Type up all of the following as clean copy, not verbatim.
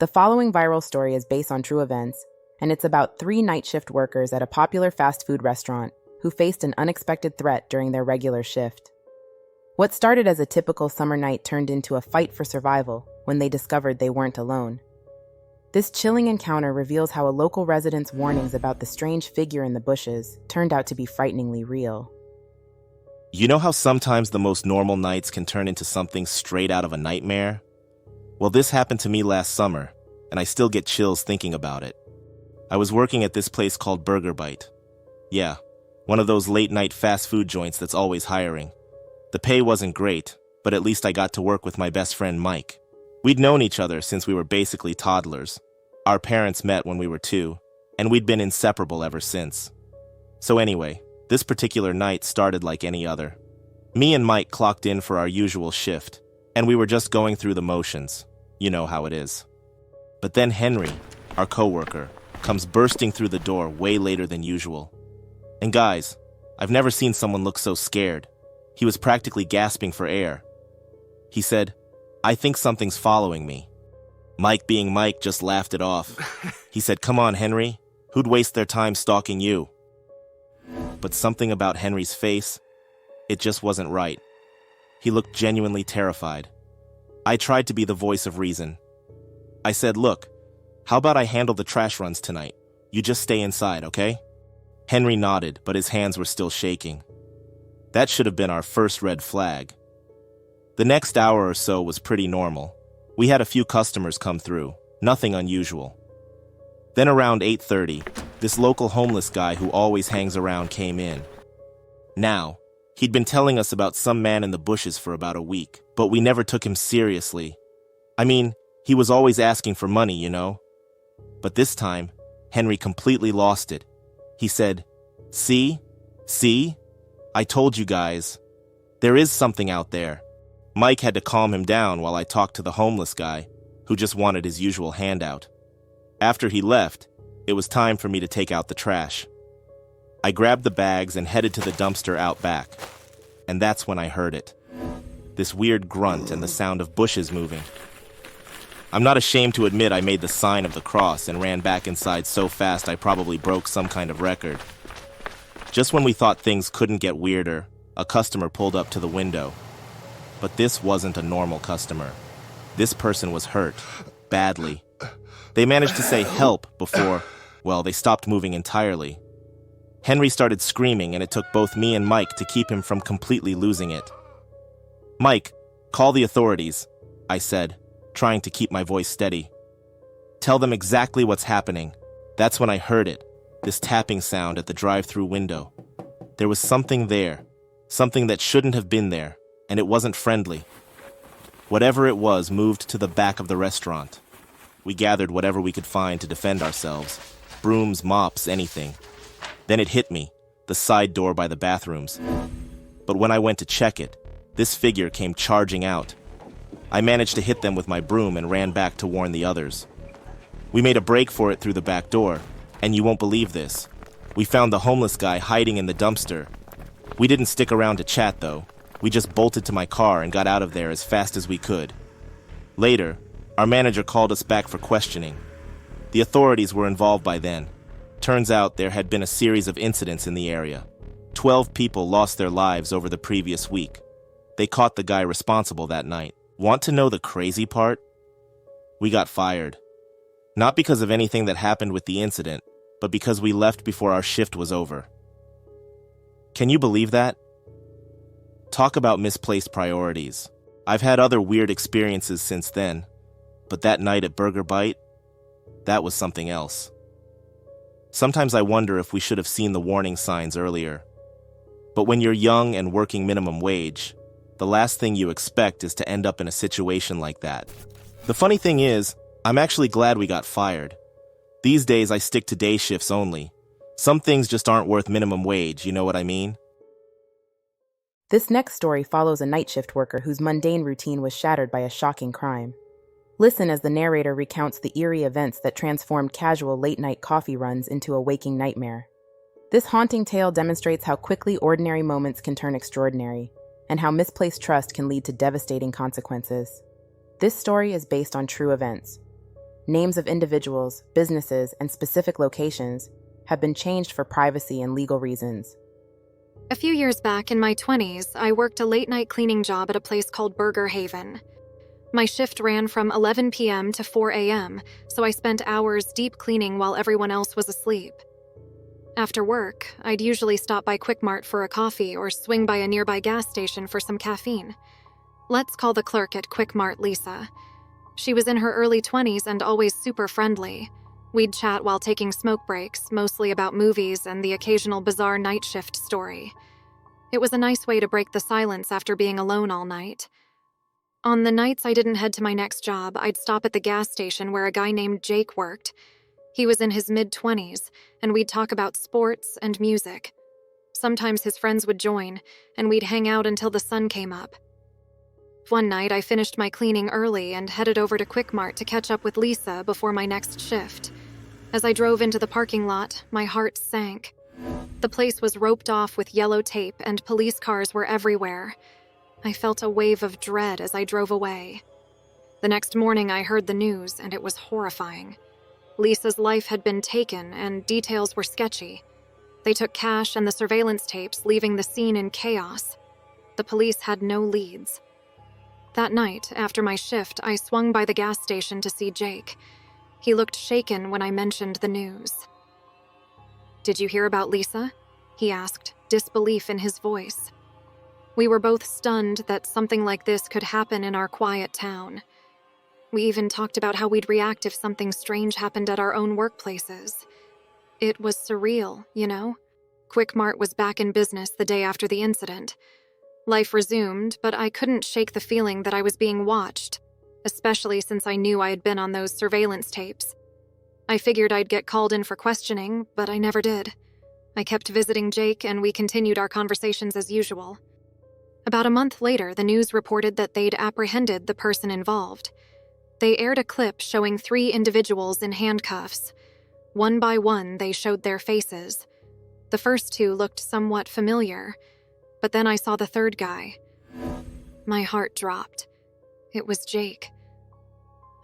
The following viral story is based on true events, and it's about three night shift workers at a popular fast food restaurant who faced an unexpected threat during their regular shift. What started as a typical summer night turned into a fight for survival when they discovered they weren't alone. This chilling encounter reveals how a local resident's warnings about the strange figure in the bushes turned out to be frighteningly real. You know how sometimes the most normal nights can turn into something straight out of a nightmare? Well, this happened to me last summer, and I still get chills thinking about it. I was working at this place called Burger Bite. Yeah, one of those late-night fast food joints that's always hiring. The pay wasn't great, but at least I got to work with my best friend Mike. We'd known each other since we were basically toddlers. Our parents met when we were 2, and we'd been inseparable ever since. So anyway, this particular night started like any other. Me and Mike clocked in for our usual shift, and we were just going through the motions. You know how it is. But then Henry, our coworker, comes bursting through the door way later than usual. And guys, I've never seen someone look so scared. He was practically gasping for air. He said, "I think something's following me." Mike, being Mike, just laughed it off. He said, "Come on, Henry. Who'd waste their time stalking you?" But something about Henry's face, it just wasn't right. He looked genuinely terrified. I tried to be the voice of reason. I said, "Look, how about I handle the trash runs tonight? You just stay inside, okay?" Henry nodded, but his hands were still shaking. That should have been our first red flag. The next hour or so was pretty normal. We had a few customers come through, nothing unusual. Then around 8:30, this local homeless guy who always hangs around came in. Now, he'd been telling us about some man in the bushes for about a week, but we never took him seriously. I mean, he was always asking for money, you know? But this time, Henry completely lost it. He said, See? I told you guys. There is something out there." Mike had to calm him down while I talked to the homeless guy, who just wanted his usual handout. After he left, it was time for me to take out the trash. I grabbed the bags and headed to the dumpster out back. And that's when I heard it. This weird grunt and the sound of bushes moving. I'm not ashamed to admit I made the sign of the cross and ran back inside so fast I probably broke some kind of record. Just when we thought things couldn't get weirder, a customer pulled up to the window. But this wasn't a normal customer. This person was hurt, badly. They managed to say help before, well, they stopped moving entirely. Henry started screaming, and it took both me and Mike to keep him from completely losing it. "Mike, call the authorities," I said, trying to keep my voice steady. "Tell them exactly what's happening." That's when I heard it, this tapping sound at the drive-through window. There was something there, something that shouldn't have been there, and it wasn't friendly. Whatever it was moved to the back of the restaurant. We gathered whatever we could find to defend ourselves. Brooms, mops, anything. Then it hit me, the side door by the bathrooms. But when I went to check it, this figure came charging out. I managed to hit them with my broom and ran back to warn the others. We made a break for it through the back door, and you won't believe this. We found the homeless guy hiding in the dumpster. We didn't stick around to chat, though. We just bolted to my car and got out of there as fast as we could. Later, our manager called us back for questioning. The authorities were involved by then. Turns out there had been a series of incidents in the area. 12 people lost their lives over the previous week. They caught the guy responsible that night. Want to know the crazy part? We got fired. Not because of anything that happened with the incident, but because we left before our shift was over. Can you believe that? Talk about misplaced priorities. I've had other weird experiences since then, but that night at Burger Bite, that was something else. Sometimes I wonder if we should have seen the warning signs earlier. But when you're young and working minimum wage, the last thing you expect is to end up in a situation like that. The funny thing is, I'm actually glad we got fired. These days I stick to day shifts only. Some things just aren't worth minimum wage, you know what I mean? This next story follows a night shift worker whose mundane routine was shattered by a shocking crime. Listen as the narrator recounts the eerie events that transformed casual late-night coffee runs into a waking nightmare. This haunting tale demonstrates how quickly ordinary moments can turn extraordinary, and how misplaced trust can lead to devastating consequences. This story is based on true events. Names of individuals, businesses, and specific locations have been changed for privacy and legal reasons. A few years back in my 20s, I worked a late-night cleaning job at a place called Burger Haven. My shift ran from 11 p.m. to 4 a.m., so I spent hours deep cleaning while everyone else was asleep. After work, I'd usually stop by Quick Mart for a coffee or swing by a nearby gas station for some caffeine. Let's call the clerk at Quick Mart Lisa. She was in her early 20s and always super friendly. We'd chat while taking smoke breaks, mostly about movies and the occasional bizarre night shift story. It was a nice way to break the silence after being alone all night. On the nights I didn't head to my next job, I'd stop at the gas station where a guy named Jake worked. He was in his mid-20s, and we'd talk about sports and music. Sometimes his friends would join, and we'd hang out until the sun came up. One night, I finished my cleaning early and headed over to Quick Mart to catch up with Lisa before my next shift. As I drove into the parking lot, my heart sank. The place was roped off with yellow tape and police cars were everywhere. I felt a wave of dread as I drove away. The next morning, I heard the news, and it was horrifying. Lisa's life had been taken, and details were sketchy. They took cash and the surveillance tapes, leaving the scene in chaos. The police had no leads. That night, after my shift, I swung by the gas station to see Jake. He looked shaken when I mentioned the news. "Did you hear about Lisa?" he asked, disbelief in his voice. We were both stunned that something like this could happen in our quiet town. We even talked about how we'd react if something strange happened at our own workplaces. It was surreal, you know? Quick Mart was back in business the day after the incident. Life resumed, but I couldn't shake the feeling that I was being watched, especially since I knew I had been on those surveillance tapes. I figured I'd get called in for questioning, but I never did. I kept visiting Jake, and we continued our conversations as usual. About a month later, the news reported that they'd apprehended the person involved. They aired a clip showing 3 individuals in handcuffs. One by one, they showed their faces. The first 2 looked somewhat familiar, but then I saw the third guy. My heart dropped. It was Jake.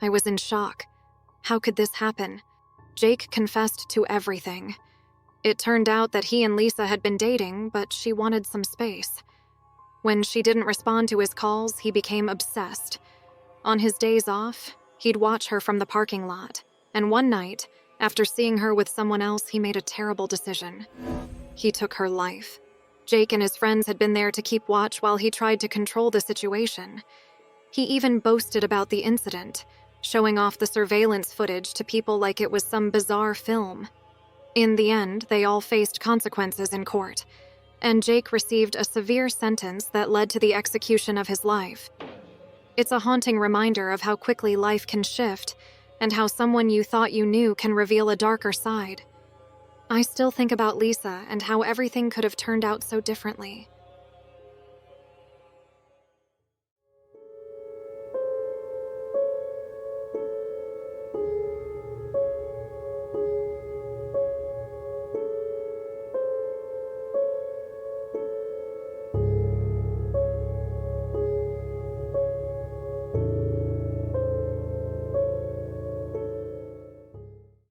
I was in shock. How could this happen? Jake confessed to everything. It turned out that he and Lisa had been dating, but she wanted some space. When she didn't respond to his calls, he became obsessed. On his days off, he'd watch her from the parking lot, and one night, after seeing her with someone else, he made a terrible decision. He took her life. Jake and his friends had been there to keep watch while he tried to control the situation. He even boasted about the incident, showing off the surveillance footage to people like it was some bizarre film. In the end, they all faced consequences in court, and Jake received a severe sentence that led to the execution of his life. It's a haunting reminder of how quickly life can shift, and how someone you thought you knew can reveal a darker side. I still think about Lisa and how everything could have turned out so differently.